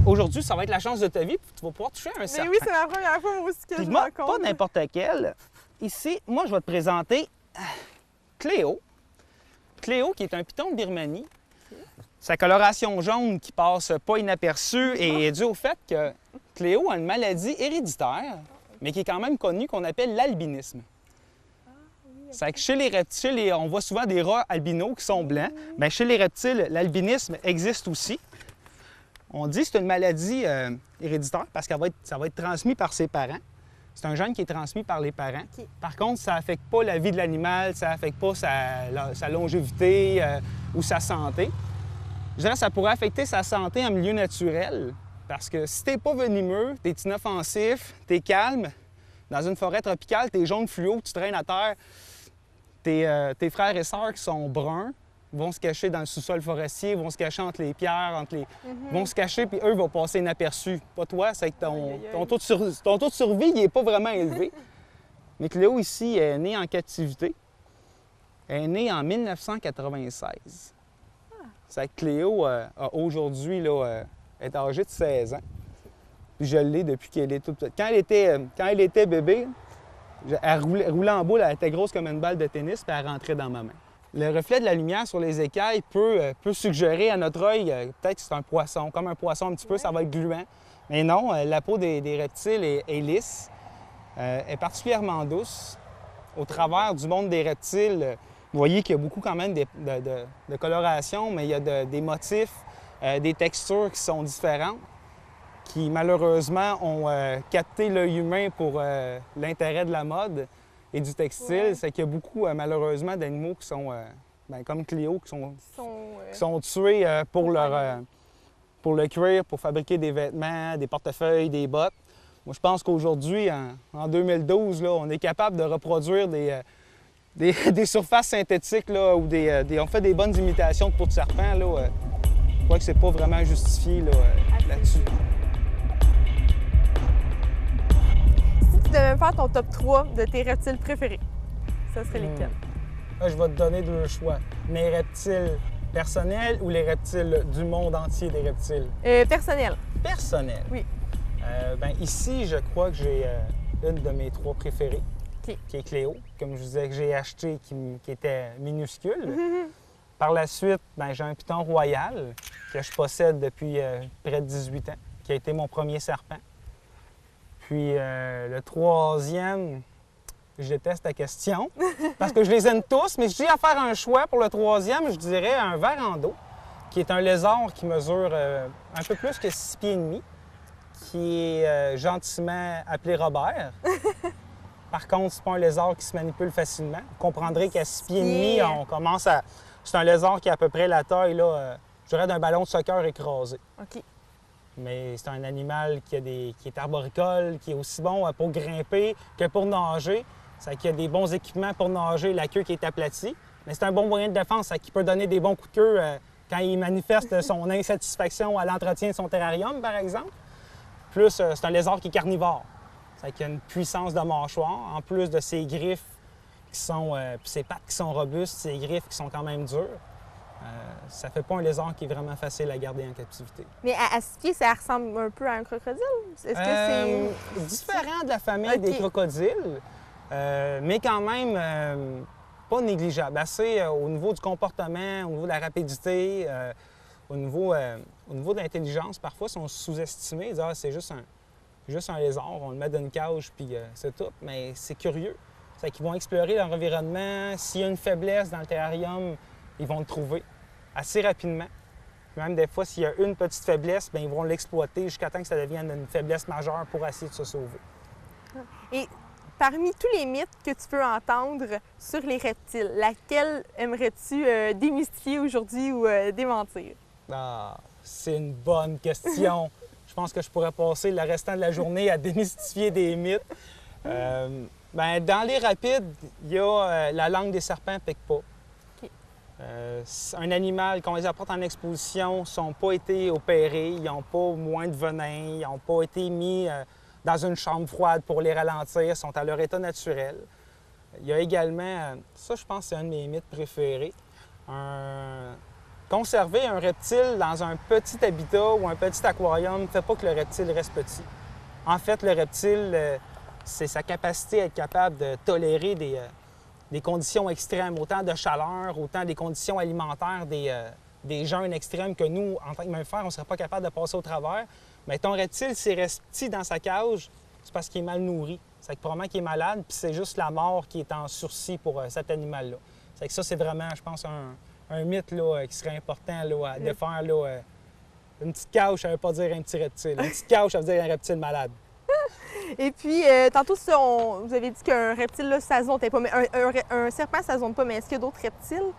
Aujourd'hui, ça va être la chance de ta vie, puis tu vas pouvoir toucher un Mais serpent. oui, c'est la première fois aussi que Puis je moi, rencontre. pas n'importe quel. Ici, moi, je vais te présenter Cléo. Cléo, qui est un python de Birmanie. Sa coloration jaune qui passe pas inaperçue est due au fait que Cléo a une maladie héréditaire, mais qui est quand même connue, qu'on appelle l'albinisme. C'est que chez les reptiles, on voit souvent des rats albinos qui sont blancs. Bien, chez les reptiles, l'albinisme existe aussi. On dit que c'est une maladie héréditaire parce qu'elle ça va être transmis par ses parents. C'est un gène qui est transmis par les parents. OK. Par contre, ça n'affecte pas la vie de l'animal, ça n'affecte pas sa longévité ou sa santé. Je dirais que ça pourrait affecter sa santé en milieu naturel parce que si tu n'es pas venimeux, tu es inoffensif, tu es calme, dans une forêt tropicale, tu es jaune fluo, tu traînes à terre, tes frères et sœurs qui sont bruns vont se cacher dans le sous-sol forestier, vont se cacher entre les pierres, vont se cacher, puis eux vont passer inaperçus. Pas toi, c'est que ton taux de survie n'est pas vraiment élevé. Mais Cléo, ici, est née en captivité. Elle est née en 1996. C'est que Cléo, aujourd'hui, est âgée de 16 ans. Puis je l'ai depuis qu'elle est toute petite. Quand elle était bébé, elle roulait en boule, elle était grosse comme une balle de tennis, puis elle rentrait dans ma main. Le reflet de la lumière sur les écailles peut suggérer à notre œil peut-être que c'est un poisson, comme un poisson un petit peu, ça va être gluant. Mais non, la peau des reptiles est lisse, est particulièrement douce. Au travers du monde des reptiles, vous voyez qu'il y a beaucoup quand même de coloration, mais il y a des motifs, des textures qui sont différentes, qui malheureusement ont capté l'œil humain pour l'intérêt de la mode et du textile. C'est qu'il y a beaucoup, malheureusement, d'animaux qui sont, comme Cléo, qui sont tués pour le cuir, pour fabriquer des vêtements, des portefeuilles, des bottes. Moi, je pense qu'aujourd'hui, en 2012, là, on est capable de reproduire des surfaces synthétiques là, ou on fait des bonnes imitations de peau de serpent. Là, je crois que c'est pas vraiment justifié là-dessus. Si tu devais me faire ton top 3 de tes reptiles préférés, ça serait lesquels? Là, je vais te donner deux choix. Mes reptiles personnels ou les reptiles du monde entier des reptiles? Personnel. Personnels? Oui. Ici, je crois que j'ai une de mes trois préférées, OK. qui est Cléo, comme je vous disais, que j'ai acheté, qui était minuscule. Par la suite, j'ai un python royal que je possède depuis près de 18 ans, qui a été mon premier serpent. Puis le troisième, je déteste ta question, parce que je les aime tous, mais je dis à faire un choix pour le troisième, je dirais un Varando, qui est un lézard qui mesure un peu plus que 6 pieds et demi, qui est gentiment appelé Robert. Par contre, c'est pas un lézard qui se manipule facilement. Vous comprendrez qu'à 6 pieds et demi, on commence à... C'est un lézard qui a à peu près la taille, là, je dirais, d'un ballon de soccer écrasé. OK. Mais c'est un animal qui est arboricole, qui est aussi bon pour grimper que pour nager. C'est qu'il y a des bons équipements pour nager, la queue qui est aplatie. Mais c'est un bon moyen de défense, qui peut donner des bons coups de queue quand il manifeste son insatisfaction à l'entretien de son terrarium, par exemple. Plus, c'est un lézard qui est carnivore. C'est qu'il y a une puissance de mâchoire, en plus de ses griffes qui sont... puis ses pattes qui sont robustes, ses griffes qui sont quand même dures. Ça fait pas un lézard qui est vraiment facile à garder en captivité. Mais à 6 pieds, ça ressemble un peu à un crocodile? Est-ce que c'est... Différent de la famille des crocodiles, mais quand même pas négligeable. Assez au niveau du comportement, au niveau de la rapidité, au niveau de l'intelligence. Parfois, ils sont sous-estimés. Ils disent « Ah, c'est juste un lézard, on le met dans une cage, puis c'est tout. » Mais c'est curieux. C'est qu'ils vont explorer leur environnement. S'il y a une faiblesse dans le terrarium, ils vont le trouver assez rapidement. Puis même des fois, s'il y a une petite faiblesse, bien, ils vont l'exploiter jusqu'à temps que ça devienne une faiblesse majeure pour essayer de se sauver. Et parmi tous les mythes que tu peux entendre sur les reptiles, laquelle aimerais-tu démystifier aujourd'hui ou démentir? Ah, c'est une bonne question. Je pense que je pourrais passer le restant de la journée à démystifier des mythes. Dans les rapides, il y a la langue des serpents ne pique pas. Un animal, quand on les apporte en exposition, ils n'ont pas été opérés, ils n'ont pas moins de venin, ils n'ont pas été mis dans une chambre froide pour les ralentir, ils sont à leur état naturel. Il y a également, ça je pense que c'est un de mes mythes préférés, conserver un reptile dans un petit habitat ou un petit aquarium ne fait pas que le reptile reste petit. En fait, le reptile, c'est sa capacité à être capable de tolérer des conditions extrêmes, autant de chaleur, autant des conditions alimentaires, des jeûnes extrêmes que nous, en tant que mammifères, on ne serait pas capable de passer au travers. Mais ton reptile, s'il reste petit dans sa cage, c'est parce qu'il est mal nourri. C'est que probablement qu'il est malade, puis c'est juste la mort qui est en sursis pour cet animal-là. C'est que ça, c'est vraiment, je pense, un mythe là, qui serait important là, de faire. Là, une petite cage, ça ne veut pas dire un petit reptile. Une petite cage, ça veut dire un reptile malade. Et puis, tantôt, vous avez dit qu'un reptile, là, ça ne se domptait pas. Mais un serpent, ça ne se dompte pas. Mais est-ce qu'il y a d'autres reptiles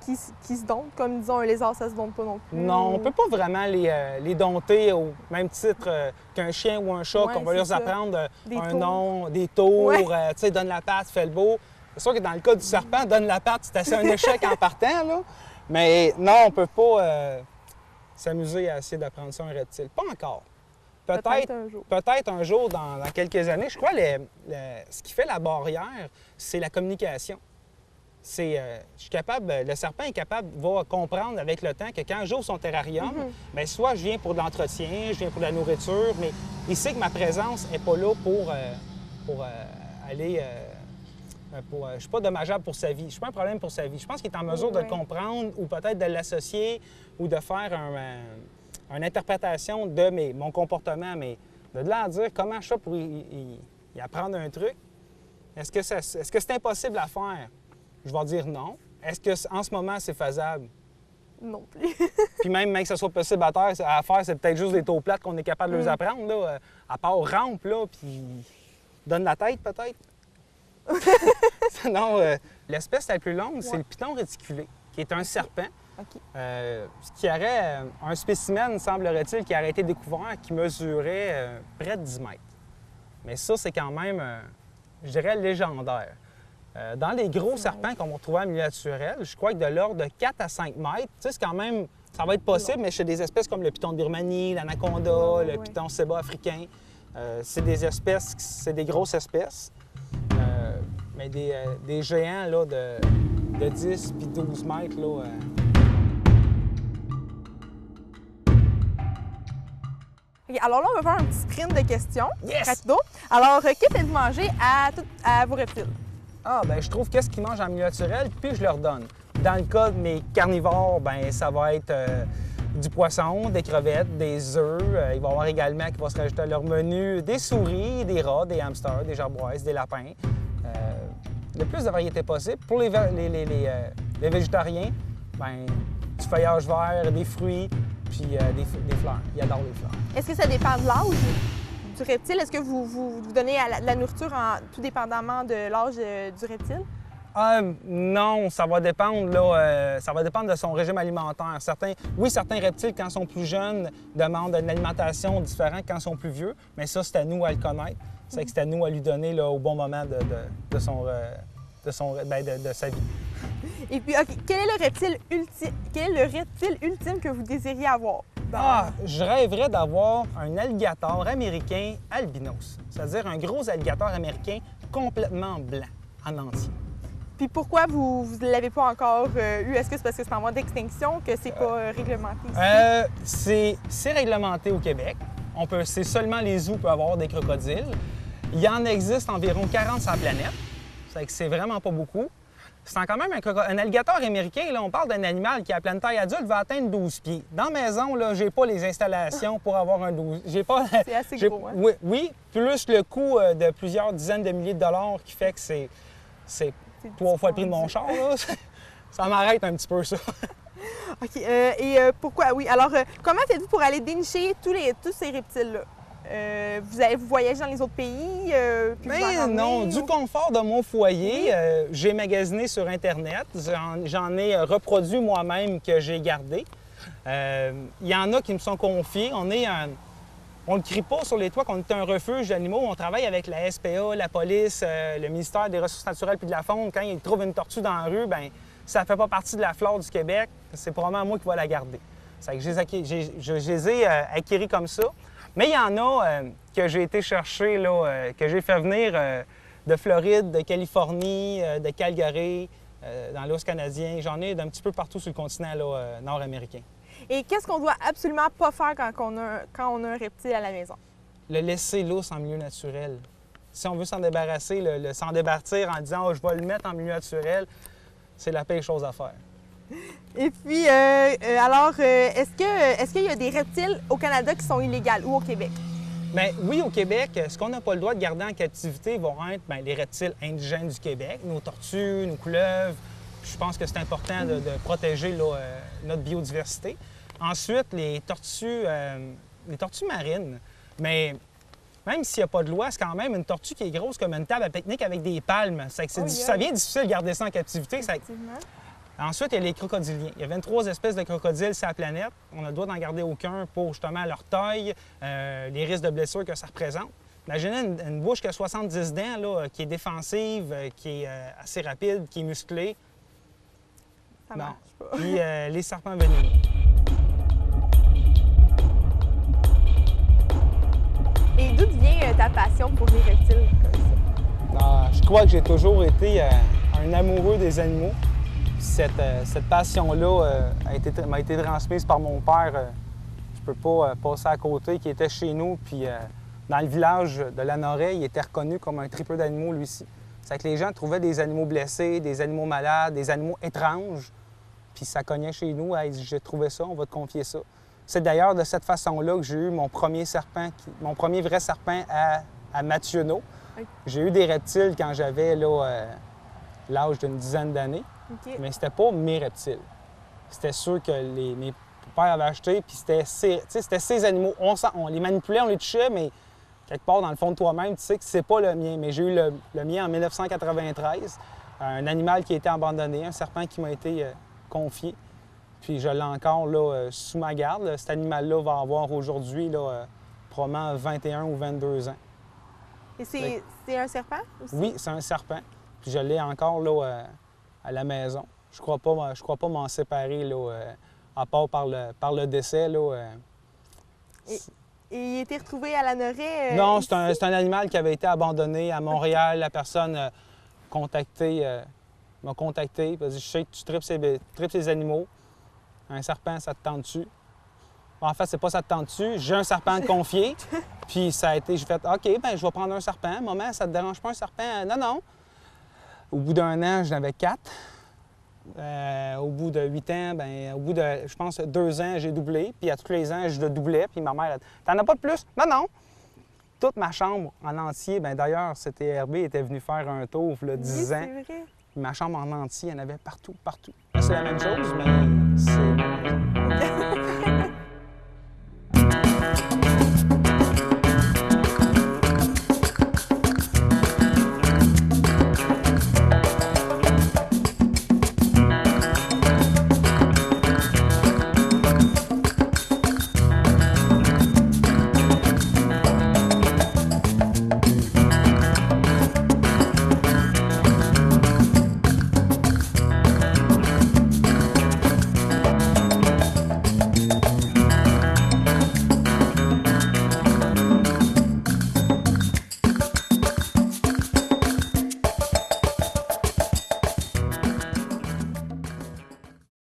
qui se domptent? Comme, disons, un lézard, ça ne se dompte pas non plus? Non, on ne peut pas vraiment les dompter au même titre qu'un chien ou un chat, qu'on va leur apprendre un nom, des tours, tu sais, donne la patte, fais le beau. C'est sûr que dans le cas du serpent, donne la patte, c'est assez un échec en partant, là. Mais non, on ne peut pas s'amuser à essayer d'apprendre ça à un reptile. Pas encore. Peut-être un jour, dans quelques années. Je crois que ce qui fait la barrière, c'est la communication. Je suis capable, le serpent est capable, va comprendre avec le temps que quand j'ouvre son terrarium, bien, soit je viens pour de l'entretien, je viens pour de la nourriture, mais il sait que ma présence n'est pas là pour aller... je ne suis pas dommageable pour sa vie. Je ne suis pas un problème pour sa vie. Je pense qu'il est en mesure de le comprendre ou peut-être de l'associer ou de faire une interprétation de mon comportement, mais de là à dire comment je fais pour y apprendre un truc. Est-ce que c'est impossible à faire? Je vais dire non. Est-ce qu'en ce moment, c'est faisable? Non plus. Puis même que ce soit possible à faire, c'est peut-être juste des taux plates qu'on est capable de les apprendre, là, à part rampe, là, puis donne la tête, peut-être. Sinon, l'espèce la plus longue, c'est le python réticulé, qui est un serpent. Qui aurait un spécimen, semblerait-il, qui aurait été découvert, qui mesurait près de 10 mètres. Mais ça, c'est quand même, je dirais, légendaire. Dans les gros serpents qu'on va retrouver en milieu naturel, je crois que de l'ordre de 4 à 5 mètres, tu sais, c'est quand même, ça va être possible, mais chez des espèces comme le python de Birmanie, l'anaconda, le python séba africain, c'est des espèces, c'est des grosses espèces. Mais des géants là, de 10 puis 12 mètres, là... Alors là, on va faire un petit sprint de questions. Yes! Rapido. Alors, que faites-vous manger à vos reptiles? Ah, bien, je trouve qu'est-ce qu'ils mangent en milieu naturel, puis je leur donne. Dans le cas de mes carnivores, bien, ça va être du poisson, des crevettes, des œufs. Il va y avoir également qui va se rajouter à leur menu des souris, des rats, des hamsters, des gerboises, des lapins. Le plus de variétés possible. Pour les végétariens, bien, du feuillage vert, des fruits, puis des fleurs. Ils adorent les fleurs. Est-ce que ça dépend de l'âge du reptile? Est-ce que vous donnez la nourriture tout dépendamment de l'âge du reptile? Non, ça va dépendre, là, ça va dépendre de son régime alimentaire. Certains reptiles, quand ils sont plus jeunes, demandent une alimentation différente quand ils sont plus vieux, mais ça, c'est à nous à le connaître. C'est que c'est à nous à lui donner là, au bon moment de sa vie. Et puis, quel est le reptile ultime que vous désiriez avoir? Je rêverais d'avoir un alligator américain albinos, c'est-à-dire un gros alligator américain complètement blanc, en entier. Puis pourquoi vous ne l'avez pas encore eu? Est-ce que c'est parce que c'est en voie d'extinction, que c'est pas réglementé ici? C'est réglementé au Québec. C'est seulement les zoos peuvent avoir des crocodiles. Il y en existe environ 40 sur la planète. C'est vraiment pas beaucoup. C'est quand même un alligator américain. Là, on parle d'un animal qui, à pleine taille adulte, va atteindre 12 pieds. Dans la maison, là, j'ai pas les installations pour avoir un 12. C'est assez gros, hein? Oui, plus le coût de plusieurs dizaines de milliers de dollars qui fait que c'est 3 fois le prix de mon char. Là. Ça m'arrête un petit peu, ça. OK. Pourquoi? Oui. Alors, comment faites-vous pour aller dénicher tous ces reptiles-là? Vous voyagez dans les autres pays? Non, du confort de mon foyer, j'ai magasiné sur Internet. J'en ai reproduit moi-même que j'ai gardé. Il y en a qui me sont confiés. On ne crie pas sur les toits qu'on est un refuge d'animaux. On travaille avec la SPA, la police, le ministère des Ressources naturelles puis de la Faune. Quand ils trouvent une tortue dans la rue, bien, ça ne fait pas partie de la flore du Québec. C'est probablement moi qui vais la garder. C'est que je les ai acquis comme ça. Mais il y en a que j'ai été chercher, là, que j'ai fait venir de Floride, de Californie, de Calgary, dans l'Ouest canadien. J'en ai d'un petit peu partout sur le continent là, nord-américain. Et qu'est-ce qu'on doit absolument pas faire quand on a un reptile à la maison? Le laisser lousse en milieu naturel. Si on veut s'en débarrasser, s'en départir en disant oh, « je vais le mettre en milieu naturel », c'est la pire chose à faire. Et puis, est-ce qu'il y a des reptiles au Canada qui sont illégaux ou au Québec? Bien, oui, au Québec, ce qu'on n'a pas le droit de garder en captivité vont être bien, les reptiles indigènes du Québec, nos tortues, nos couleuvres. Je pense que c'est important de protéger là, notre biodiversité. Ensuite, les tortues marines. Mais même s'il n'y a pas de loi, c'est quand même une tortue qui est grosse comme une table à pique-nique avec des palmes. Ça devient difficile de garder ça en captivité. Effectivement. Ensuite, il y a les crocodiliens. Il y a 23 espèces de crocodiles sur la planète. On a le droit d'en garder aucun pour justement leur taille, les risques de blessures que ça représente. Imaginez une bouche qui a 70 dents, là, qui est défensive, qui est assez rapide, qui est musclée. Ça marche pas. Puis les serpents venimeux. Et d'où vient ta passion pour les reptiles comme ça? Je crois que j'ai toujours été un amoureux des animaux. Cette passion-là m'a été transmise par mon père. Je peux pas passer à côté, qui était chez nous. Puis dans le village de Lanoraie, il était reconnu comme un tripeux d'animaux, lui aussi. C'est que les gens trouvaient des animaux blessés, des animaux malades, des animaux étranges. Puis ça cognait chez nous. Hey, j'ai trouvé ça, on va te confier ça. C'est d'ailleurs de cette façon-là que j'ai eu mon premier serpent, mon premier vrai serpent à Mathieuneau. Okay. J'ai eu des reptiles quand j'avais l'âge d'une dizaine d'années. Okay. Mais c'était pas mes reptiles. C'était ceux que mes pères avaient achetés, puis c'était ces animaux. On les manipulait, on les touchait, mais quelque part dans le fond de toi-même, tu sais que c'est pas le mien. Mais j'ai eu le mien en 1993, un animal qui a été abandonné, un serpent qui m'a été confié. Puis je l'ai encore là, sous ma garde. Cet animal-là va avoir aujourd'hui probablement 21 ou 22 ans. Et c'est un serpent aussi? Oui, c'est un serpent. Puis je l'ai encore là, à la maison. Je crois pas m'en séparer là, à part par le décès. Là, Et il a été retrouvé à Lanoraie? Non, c'est un animal qui avait été abandonné à Montréal. La personne m'a contacté. Je sais que tu tripes ces animaux. Un serpent, ça te tente-tu? En fait, c'est pas ça te tente-tu. J'ai un serpent à te confier. Puis ça a été, j'ai fait, OK, bien, je vais prendre un serpent. Maman, ça te dérange pas un serpent? Non, non. Au bout d'un an, j'en avais 4. Au bout de 8 ans, bien, au bout de, je pense, 2 ans, j'ai doublé. Puis à tous les ans, je le doublais. Puis ma mère, t'en as pas de plus? Non, non. Toute ma chambre en entier, bien d'ailleurs, CTRB était venu faire un tour, il y a 10 ans. C'est vrai. Ma chambre en entier, il y en avait partout, partout. C'est la même chose, mais c'est